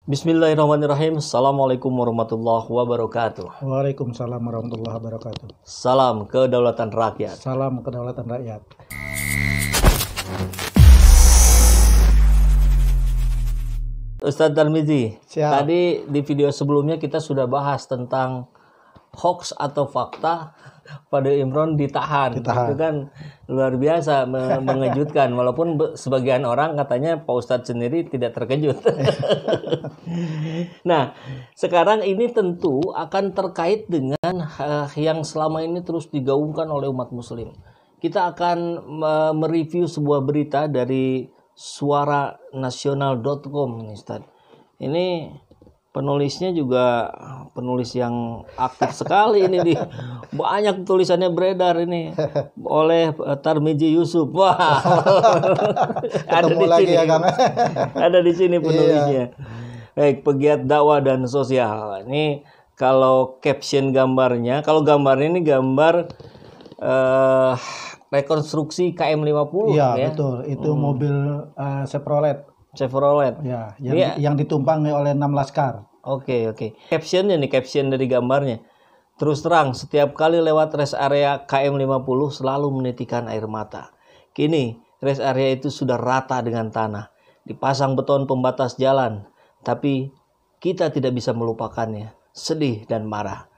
Bismillahirrahmanirrahim. Assalamualaikum warahmatullahi wabarakatuh. Waalaikumsalam warahmatullahi wabarakatuh. Salam kedaulatan rakyat. Salam kedaulatan rakyat. Ustadz Tarmizi, Siap. tadi di video sebelumnya kita sudah bahas tentang hoax atau fakta pada Imron ditahan. Ditahan. Itu kan luar biasa, mengejutkan. Walaupun sebagian orang katanya Pak Ustadz sendiri tidak terkejut. Nah, sekarang ini tentu akan terkait dengan yang selama ini terus digaungkan oleh umat muslim. Kita akan mereview sebuah berita dari suaranasional.com nih, Ustaz. Ini penulisnya juga penulis yang aktif sekali ini banyak tulisannya beredar ini oleh Tarmizi Yusuf. Wah. Ada di sini. Ya, Kang. Ada di sini penulisnya. Baik, pegiat dakwah dan sosial. Ini kalau caption gambarnya, kalau gambarnya ini gambar rekonstruksi KM50 ya. Ya. Betul, itu mobil Chevrolet. Ya, yang ditumpangi oleh 6 laskar. Oke. Caption dari gambarnya. Terus terang, setiap kali lewat rest area KM50 selalu menitikan air mata. Kini, rest area itu sudah rata dengan tanah. Dipasang beton pembatas jalan. Tapi kita tidak bisa melupakannya. Sedih dan marah.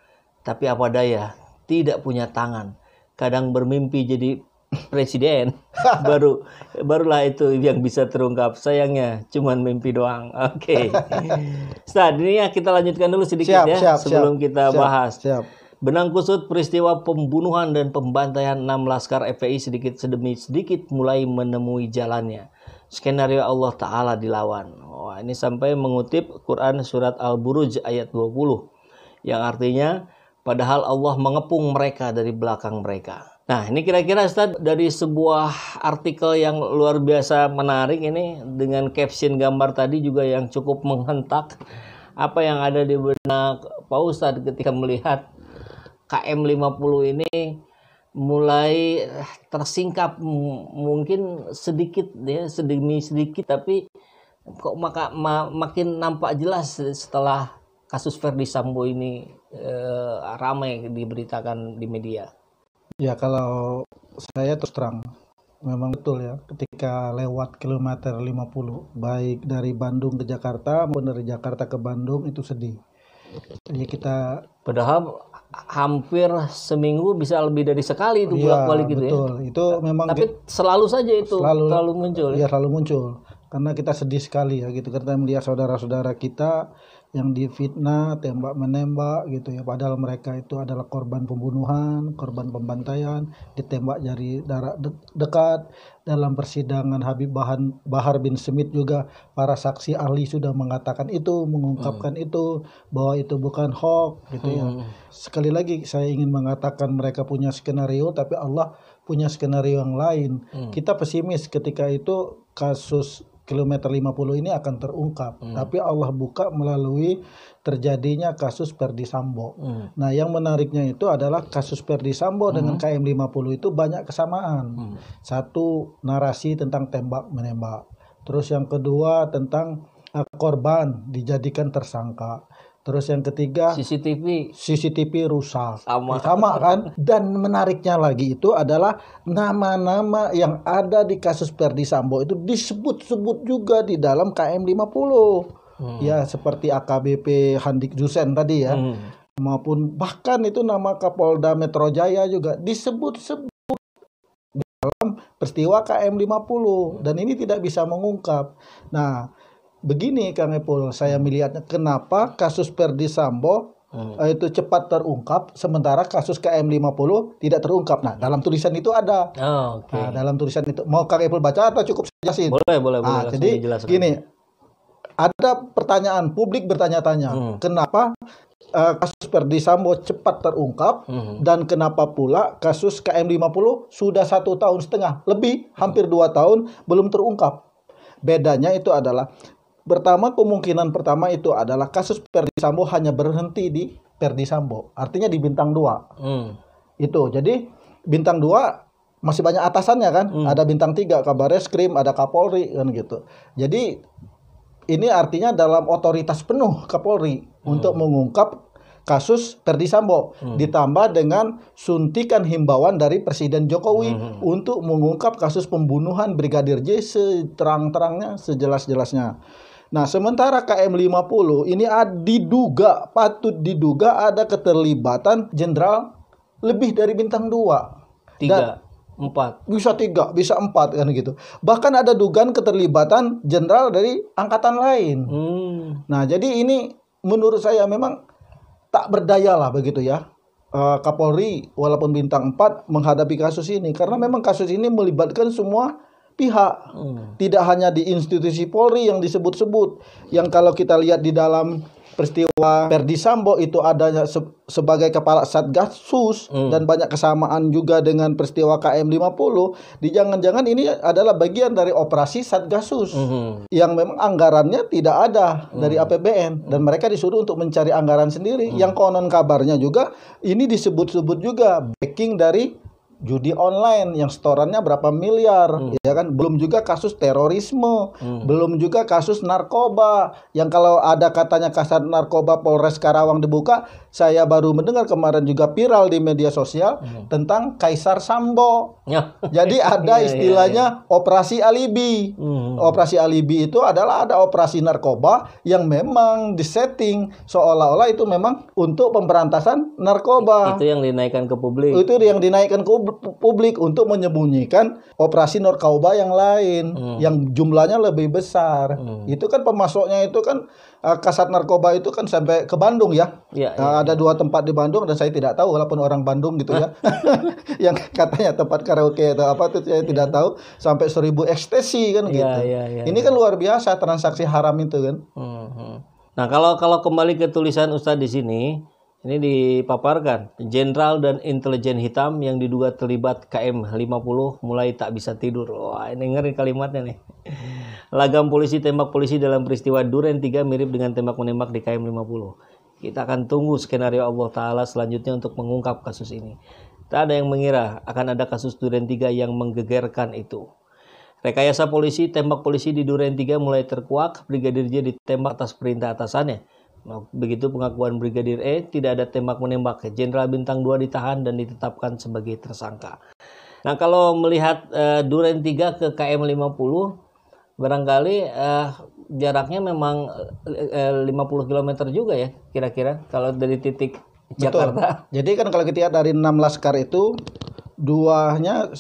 Tapi apa daya, tidak punya tangan. Kadang bermimpi jadi presiden. Barulah itu yang bisa terungkap. Sayangnya cuman mimpi doang. Oke. Ustaz, ini ya kita lanjutkan dulu sedikit sebelum kita bahas. Benang kusut peristiwa pembunuhan dan pembantaian 6 laskar FPI sedikit demi sedikit mulai menemui jalannya. Skenario Allah Ta'ala dilawan. Wah, ini sampai mengutip Quran surat Al-Buruj ayat 20. Yang artinya, padahal Allah mengepung mereka dari belakang mereka. Nah, ini kira-kira Ustaz dari sebuah artikel yang luar biasa menarik ini dengan caption gambar tadi juga yang cukup menghentak. Apa yang ada di benak Pak Ustadz ketika melihat KM50 ini mulai tersingkap mungkin sedikit ya, sedemi sedikit, tapi kok makin nampak jelas setelah kasus Ferdi Sambo ini ramai diberitakan di media. Ya, kalau saya terus terang memang betul ya, ketika lewat kilometer 50 baik dari Bandung ke Jakarta maupun dari Jakarta ke Bandung itu sedih. Jadi kita padahal hampir seminggu bisa lebih dari sekali itu bolak-balik gitu betul. Ya. Itu memang tapi selalu saja itu selalu muncul. Ya, selalu muncul. Karena kita sedih sekali ya gitu, karena melihat saudara-saudara kita yang difitnah, tembak menembak gitu ya, padahal mereka itu adalah korban pembunuhan, korban pembantaian, ditembak dari jarak dekat. Dalam persidangan Habib Bahar bin Smith juga para saksi ahli sudah mengatakan itu, mengungkapkan itu, bahwa itu bukan hoax gitu ya. Sekali lagi saya ingin mengatakan mereka punya skenario, tapi Allah punya skenario yang lain. Kita pesimis ketika itu kasus kilometer 50 ini akan terungkap. Tapi Allah buka melalui terjadinya kasus Ferdi Sambo. Nah, yang menariknya itu adalah kasus Ferdi Sambo dengan KM50 itu banyak kesamaan. Satu, narasi tentang tembak menembak. Terus yang kedua tentang korban dijadikan tersangka. Terus yang ketiga CCTV rusak. Sama kan? Dan menariknya lagi itu adalah nama-nama yang ada di kasus Ferdi Sambo itu disebut-sebut juga di dalam KM50. Ya, seperti AKBP Handik Jusen tadi ya. Maupun bahkan itu nama Kapolda Metro Jaya juga disebut-sebut dalam peristiwa KM50 dan ini tidak bisa mengungkap. Nah, begini Kang Epul, saya melihatnya kenapa kasus Ferdi Sambo itu cepat terungkap sementara kasus KM50 tidak terungkap. Nah, dalam tulisan itu ada. Nah, dalam tulisan itu mau Kang Epul baca atau cukup saya jelasin? Boleh. Nah, jadi gini, ada pertanyaan publik bertanya-tanya, kenapa kasus Ferdi Sambo cepat terungkap dan kenapa pula kasus KM50 sudah 1,5 tahun lebih, hampir 2 tahun belum terungkap. Bedanya itu adalah pertama, kemungkinan pertama itu adalah kasus Ferdi Sambo hanya berhenti di Ferdi Sambo. Artinya di bintang 2. Itu. Jadi bintang 2 masih banyak atasannya kan? Ada bintang 3, Kabareskrim, ada Kapolri kan gitu. Jadi ini artinya dalam otoritas penuh Kapolri untuk mengungkap kasus Ferdy Sambo, ditambah dengan suntikan himbauan dari Presiden Jokowi untuk mengungkap kasus pembunuhan Brigadir J seterang-terangnya, sejelas-jelasnya. Nah, sementara KM50 ini patut diduga ada keterlibatan jenderal lebih dari bintang 2. 3, 4. Bisa 3, bisa 4 kan gitu. Bahkan ada dugaan keterlibatan jenderal dari angkatan lain. Nah, jadi ini menurut saya memang tak berdaya lah begitu ya. Kapolri walaupun bintang 4 menghadapi kasus ini karena memang kasus ini melibatkan semua pihak. Tidak hanya di institusi Polri yang disebut-sebut. Yang kalau kita lihat di dalam peristiwa Ferdy Sambo itu adanya sebagai kepala Satgasus dan banyak kesamaan juga dengan peristiwa KM50. Jangan-jangan ini adalah bagian dari operasi Satgasus yang memang anggarannya tidak ada dari APBN dan mereka disuruh untuk mencari anggaran sendiri. Yang konon kabarnya juga ini disebut-sebut juga backing dari judi online yang setorannya berapa miliar, ya kan? Belum juga kasus terorisme, belum juga kasus narkoba. Yang kalau ada katanya kasus narkoba Polres Karawang dibuka, saya baru mendengar kemarin juga viral di media sosial tentang Kaisar Sambo. Jadi ada istilahnya operasi alibi. Operasi alibi itu adalah ada operasi narkoba yang memang disetting seolah-olah itu memang untuk pemberantasan narkoba. Itu yang dinaikkan ke publik. Itu yang dinaikkan ke publik untuk menyembunyikan operasi narkoba yang lain yang jumlahnya lebih besar. Itu kan pemasoknya itu kan kasat narkoba itu kan sampai ke Bandung ya. Ada 2 tempat di Bandung dan saya tidak tahu walaupun orang Bandung gitu ya. Yang katanya tempat karaoke atau apa itu saya tidak tahu sampai 1000 ekstasi kan gitu. Ini kan luar biasa transaksi haram itu kan. Nah, kalau kembali ke tulisan Ustadz di sini, ini dipaparkan, jenderal dan intelijen hitam yang diduga terlibat KM50 mulai tak bisa tidur. Wah, ini ngeri kalimatnya nih. Lagam polisi tembak polisi dalam peristiwa Duren 3 mirip dengan tembak menembak di KM50. Kita akan tunggu skenario Allah Ta'ala selanjutnya untuk mengungkap kasus ini. Tak ada yang mengira akan ada kasus Duren 3 yang menggegerkan itu. Rekayasa polisi, tembak polisi di Duren 3 mulai terkuak, Brigadir J ditembak atas perintah atasannya. Begitu pengakuan Brigadir E, tidak ada tembak-menembak. Jenderal Bintang 2 ditahan dan ditetapkan sebagai tersangka. Nah, kalau melihat Duren 3 ke KM50, barangkali jaraknya memang 50 km juga ya, kira-kira kalau dari titik Jakarta. Betul. Jadi kan kalau kita lihat dari 6 laskar itu, 2-nya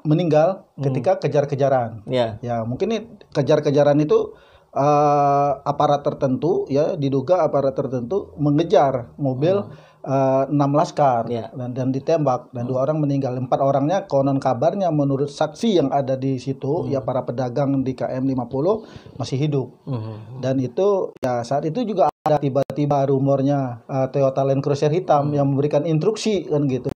meninggal ketika kejar-kejaran. Ya, mungkin ini kejar-kejaran itu aparat tertentu ya diduga aparat tertentu mengejar mobil 6 laskar dan ditembak dan 2 orang meninggal. 4 orangnya konon kabarnya menurut saksi yang ada di situ ya para pedagang di KM50 masih hidup. Dan itu ya saat itu juga ada tiba-tiba rumornya Toyota Land Cruiser hitam yang memberikan instruksi kan gitu.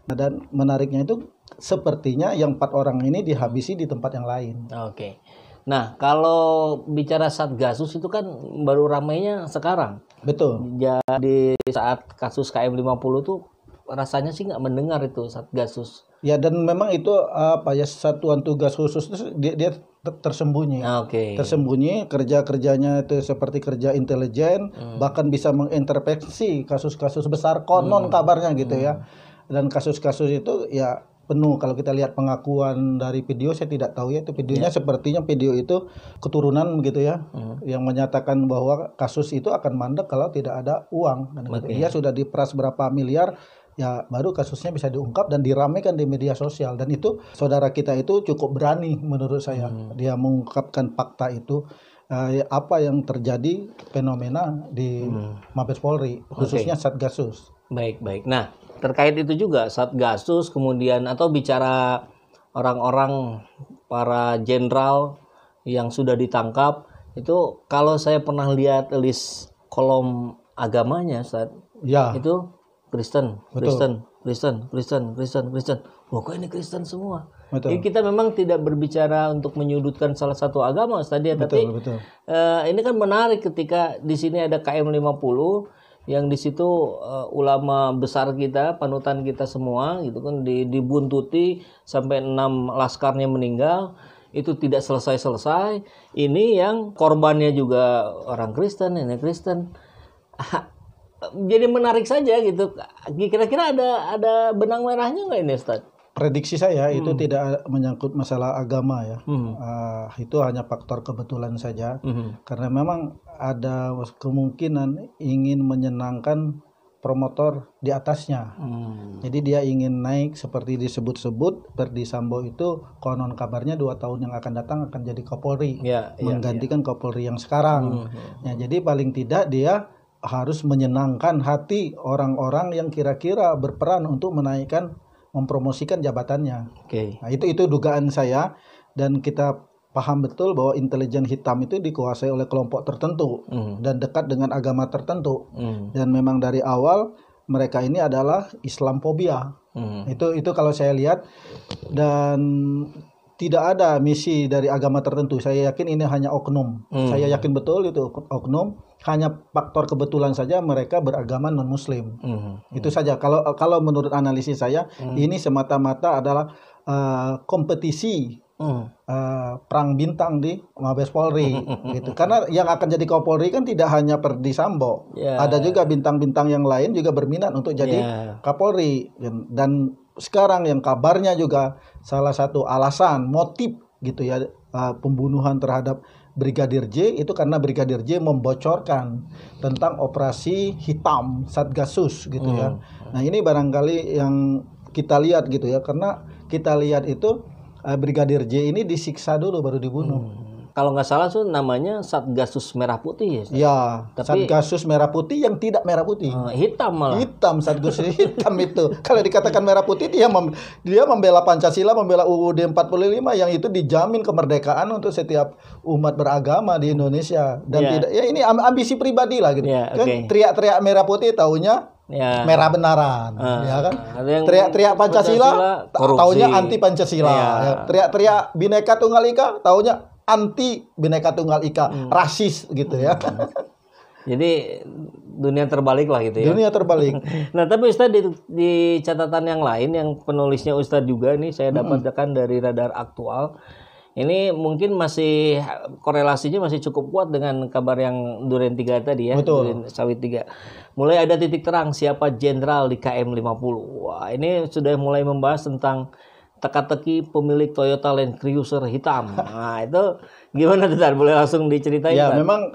Nah, dan menariknya itu sepertinya yang 4 orang ini dihabisi di tempat yang lain. Oke. Nah, kalau bicara Satgasus itu kan baru ramainya sekarang. Betul. Jadi saat kasus KM50 tuh rasanya sih nggak mendengar itu Satgasus. Ya, dan memang itu satuan tugas khusus itu dia tersembunyi. Tersembunyi, kerja-kerjanya itu seperti kerja intelijen, bahkan bisa mengintervensi kasus-kasus besar konon kabarnya gitu ya. Dan kasus-kasus itu ya penuh. Kalau kita lihat pengakuan dari video, saya tidak tahu ya itu videonya sepertinya video itu keturunan gitu ya, yang menyatakan bahwa kasus itu akan mandek kalau tidak ada uang. Dia sudah diperas berapa miliar, ya baru kasusnya bisa diungkap dan diramaikan di media sosial. Dan itu saudara kita itu cukup berani menurut saya, dia mengungkapkan fakta itu. Apa yang terjadi fenomena di Mabes Polri, khususnya Satgasus. Baik. Nah, terkait itu juga Satgasus kemudian atau bicara orang-orang para jenderal yang sudah ditangkap itu kalau saya pernah lihat list kolom agamanya itu Kristen. Wah, kok ini Kristen semua. Jadi kita memang tidak berbicara untuk menyudutkan salah satu agama tadi, tapi ini kan menarik ketika di sini ada KM50 yang di situ ulama besar kita, panutan kita semua gitu kan dibuntuti sampai 6 laskarnya meninggal. itu tidak selesai-selesai. Ini yang korbannya juga orang Kristen, nenek Kristen. Jadi menarik saja gitu. Kira-kira ada benang merahnya nggak ini, Ustaz? Prediksi saya itu tidak menyangkut masalah agama ya. Itu hanya faktor kebetulan saja. Karena memang ada kemungkinan ingin menyenangkan promotor di atasnya. Jadi dia ingin naik seperti disebut-sebut Verdi Sambo itu konon kabarnya 2 tahun yang akan datang akan jadi Kapolri. Menggantikan Kapolri yang sekarang. Ya, jadi paling tidak dia harus menyenangkan hati orang-orang yang kira-kira berperan untuk menaikkan, mempromosikan jabatannya. Nah, itu dugaan saya, dan kita paham betul bahwa intelijen hitam itu dikuasai oleh kelompok tertentu dan dekat dengan agama tertentu. Dan memang dari awal mereka ini adalah Islamfobia. Itu kalau saya lihat, dan tidak ada misi dari agama tertentu. Saya yakin ini hanya oknum. Saya yakin betul itu oknum. Hanya faktor kebetulan saja mereka beragama non-Muslim. Itu saja. Kalau menurut analisis saya, ini semata-mata adalah kompetisi perang bintang di Mabes Polri. Gitu. Karena yang akan jadi Kapolri kan tidak hanya Verdi Sambo. Ada juga bintang-bintang yang lain juga berminat untuk jadi Kapolri. Dan sekarang yang kabarnya juga salah satu alasan motif gitu ya pembunuhan terhadap Brigadir J itu karena Brigadir J membocorkan tentang operasi hitam Satgasus gitu ya. Nah, ini barangkali yang kita lihat gitu ya, karena kita lihat itu Brigadir J ini disiksa dulu baru dibunuh. Kalau nggak salah tuh namanya Satgasus Merah Putih ya. Ya, Satgasus Merah Putih yang tidak merah putih. Hitam malah. Hitam, Satgasus hitam itu. Kalau dikatakan merah putih dia membela Pancasila, membela UUD 45 yang itu dijamin kemerdekaan untuk setiap umat beragama di Indonesia, dan tidak ya ini ambisi pribadi lah gitu. Kan teriak-teriak merah putih taunya merah benaran, ya kan? Teriak-teriak Pancasila taunya anti Pancasila. Ya. Teriak-teriak Bhinneka Tunggal Ika taunya anti Bhinneka Tunggal Ika, rasis gitu ya. Jadi dunia terbalik lah gitu ya. Dunia terbalik. Nah, tapi Ustadz di catatan yang lain yang penulisnya Ustadz juga nih saya dapatkan dari Radar Aktual. Ini mungkin masih korelasinya masih cukup kuat dengan kabar yang Duren 3 tadi ya. Betul. Duren Sawit 3. Mulai ada titik terang siapa jenderal di KM 50. Wah, ini sudah mulai membahas tentang teka-teki pemilik Toyota Land Cruiser hitam. Nah, itu gimana tuh? Boleh langsung diceritain? Ya, memang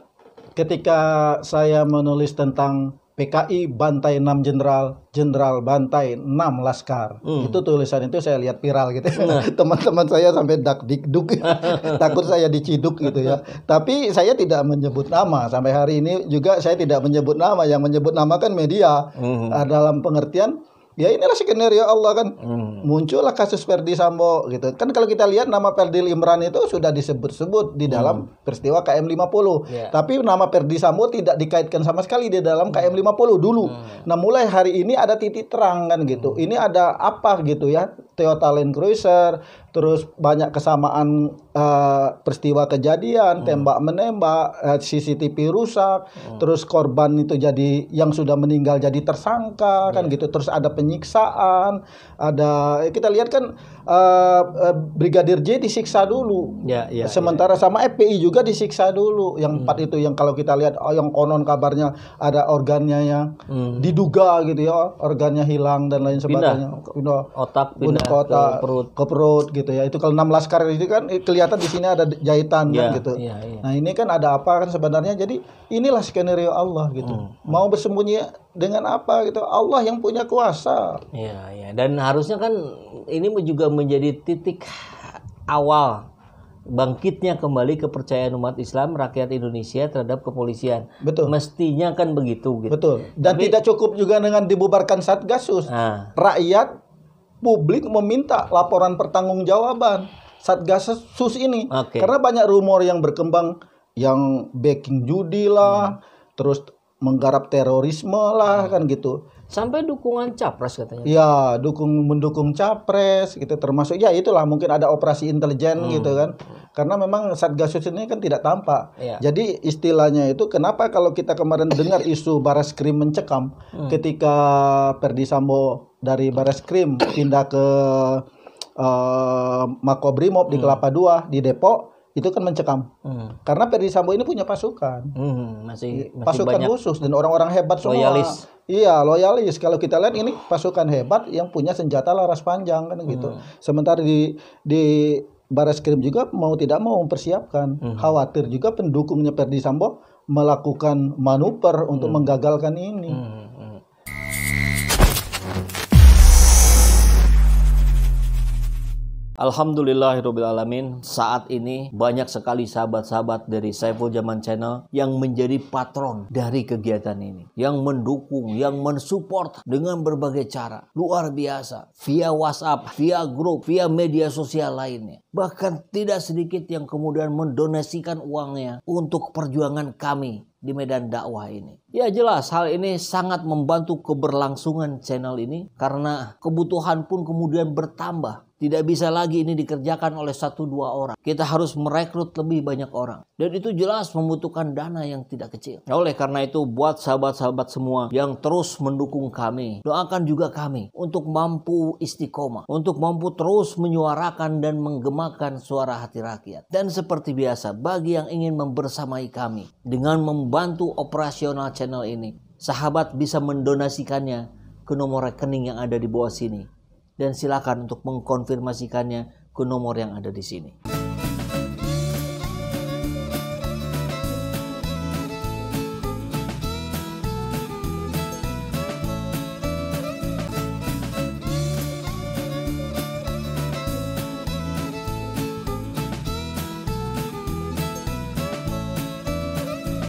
ketika saya menulis tentang PKI bantai 6 jenderal bantai 6 laskar. Itu tulisan itu saya lihat viral gitu. Teman-teman saya sampai dak-dikduk. Takut saya diciduk gitu ya. Tapi saya tidak menyebut nama. Sampai hari ini juga saya tidak menyebut nama. Yang menyebut nama kan media. Dalam pengertian ya inilah skenario Allah kan. Muncullah kasus Verdi Sambo gitu. Kan kalau kita lihat nama Ferdil Imran itu sudah disebut-sebut di dalam peristiwa KM 50. Tapi nama Verdi Sambo tidak dikaitkan sama sekali di dalam KM 50 dulu. Nah, mulai hari ini ada titik terang kan gitu. Ini ada apa gitu ya? Toyota Land Cruiser, terus banyak kesamaan peristiwa kejadian, tembak menembak, CCTV rusak, terus korban itu jadi yang sudah meninggal jadi tersangka kan gitu. Terus ada penyiksaan, ada kita lihat kan Brigadir J disiksa dulu. Sementara sama FPI juga disiksa dulu. Yang 4 itu yang kalau kita lihat yang konon kabarnya ada organnya yang diduga gitu ya, organnya hilang dan lain sebagainya. Otak pindah ke perut gitu ya. Itu kalau 6 laskar itu kan kelihatan di sini ada jahitan kan gitu. Nah, ini kan ada apa kan sebenarnya. Jadi inilah skenario Allah gitu. Mau bersembunyi dengan apa gitu? Allah yang punya kuasa. Dan harusnya kan ini juga menjadi titik awal bangkitnya kembali kepercayaan umat Islam, rakyat Indonesia terhadap kepolisian. Betul. Mestinya kan begitu gitu. Betul. Dan tidak cukup juga dengan dibubarkan Satgasus. Rakyat publik meminta laporan pertanggungjawaban Satgasus ini. Karena banyak rumor yang berkembang yang backing judi lah, terus menggarap terorisme lah kan gitu. Sampai dukungan capres katanya. Ya, mendukung capres gitu, termasuk ya itulah mungkin ada operasi intelijen gitu kan. Karena memang Satgasus ini kan tidak tampak. Jadi istilahnya itu kenapa kalau kita kemarin dengar isu Bareskrim mencekam ketika Verdi Sambo dari Bareskrim pindah ke Makobrimob di Kelapa II, di Depok, itu kan mencekam. Karena Ferdi Sambo ini punya pasukan. Masih Pasukan banyak khusus dan orang-orang hebat semua. loyalis. Iya, loyalis. Kalau kita lihat ini pasukan hebat yang punya senjata laras panjang kan gitu. Sementara di Bareskrim juga mau tidak mau mempersiapkan. Khawatir juga pendukungnya Ferdi Sambo melakukan manuver untuk menggagalkan ini. Alhamdulillahirrabbilalamin, saat ini banyak sekali sahabat-sahabat dari Saiful Zaman Channel yang menjadi patron dari kegiatan ini, yang mendukung, yang mensupport dengan berbagai cara. Luar biasa, via WhatsApp, via grup, via media sosial lainnya. Bahkan tidak sedikit yang kemudian mendonasikan uangnya untuk perjuangan kami di medan dakwah ini. Ya jelas hal ini sangat membantu keberlangsungan channel ini karena kebutuhan pun kemudian bertambah. Tidak bisa lagi ini dikerjakan oleh 1-2 orang. Kita harus merekrut lebih banyak orang. Dan itu jelas membutuhkan dana yang tidak kecil. Nah, oleh karena itu buat sahabat-sahabat semua yang terus mendukung kami, doakan juga kami untuk mampu istiqomah, untuk mampu terus menyuarakan dan menggemakan suara hati rakyat. Dan seperti biasa, bagi yang ingin membersamai kami dengan membantu operasional channel ini, sahabat bisa mendonasikannya ke nomor rekening yang ada di bawah sini. Dan silakan untuk mengkonfirmasikannya ke nomor yang ada di sini.